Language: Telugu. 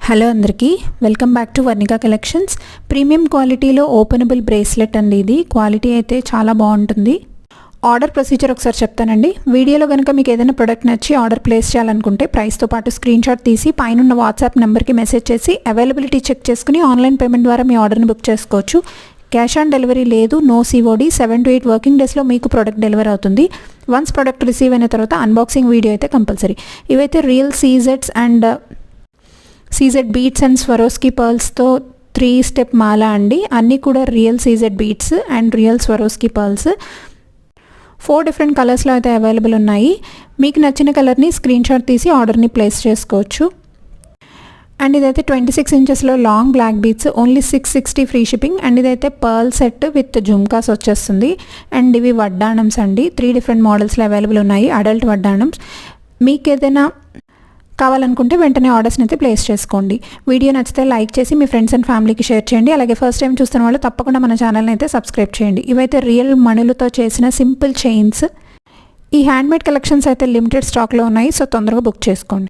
హలో అందరికీ welcome back to Varnika collections. Premium క్వాలిటీలో ఓపెనబుల్ బ్రేస్లెట్ అండి. ఇది క్వాలిటీ అయితే చాలా బాగుంటుంది. ఆర్డర్ ప్రొసీజర్ ఒకసారి చెప్తానండి. వీడియోలో కనుక మీకు ఏదైనా ప్రొడక్ట్ నచ్చి ఆర్డర్ ప్లేస్ చేయాలనుకుంటే ప్రైస్తో పాటు స్క్రీన్ షాట్ తీసి పైన వాట్సాప్ నెంబర్కి మెసేజ్ చేసి అవైలబిలిటీ చెక్ చేసుకుని ఆన్లైన్ పేమెంట్ ద్వారా మీ ఆర్డర్ని బుక్ చేసుకోవచ్చు. క్యాష్ ఆన్ డెలివరీ లేదు, నో సిఓడి. 7 to 8 వర్కింగ్ డేస్లో మీకు ప్రోడక్ట్ డెలివరీ అవుతుంది. వన్స్ ప్రోడక్ట్ రిసీవ్ అయిన తర్వాత అన్బాక్సింగ్ వీడియో అయితే కంపల్సరీ. ఇవైతే రియల్ సీజెడ్స్ and CZ beads and Swarovski పర్ల్స్తో 3 స్టెప్ మాల అండి. అన్నీ కూడా real CZ beads and real Swarovski pearls. 4 different కలర్స్లో అయితే అవైలబుల్ ఉన్నాయి. మీకు నచ్చిన కలర్ని స్క్రీన్ షాట్ తీసి ఆర్డర్ని ప్లేస్ చేసుకోవచ్చు. అండ్ ఇదైతే 26 ఇంచెస్లో long black beads, only 660 free shipping. And ఇదైతే పర్ల్ సెట్ విత్ జుమ్కాస్ వచ్చేస్తుంది. అండ్ ఇవి వడ్డాణమ్స్ అండి. 3 డిఫరెంట్ మోడల్స్లో అవైలబుల్ ఉన్నాయి, అడల్ట్ వడ్డాణమ్స్. మీకు ఏదైనా కావాలనుకుంటే వెంటనే ఆర్డర్స్ని అయితే ప్లేస్ చేసుకోండి. వీడియో నచ్చితే లైక్ చేసి మీ ఫ్రెండ్స్ అండ్ ఫ్యామిలీకి షేర్ చేయండి. అలాగే ఫస్ట్ టైం చూస్తున్న వాళ్ళు తప్పకుండా మన ఛానల్ని అయితే సబ్స్క్రైబ్ చేయండి. ఇవైతే రియల్ మణులతో చేసిన సింపుల్ చైన్స్. ఈ హ్యాండ్మేడ్ కలెక్షన్స్ అయితే లిమిటెడ్ స్టాక్లో ఉన్నాయి, సో తొందరగా బుక్ చేసుకోండి.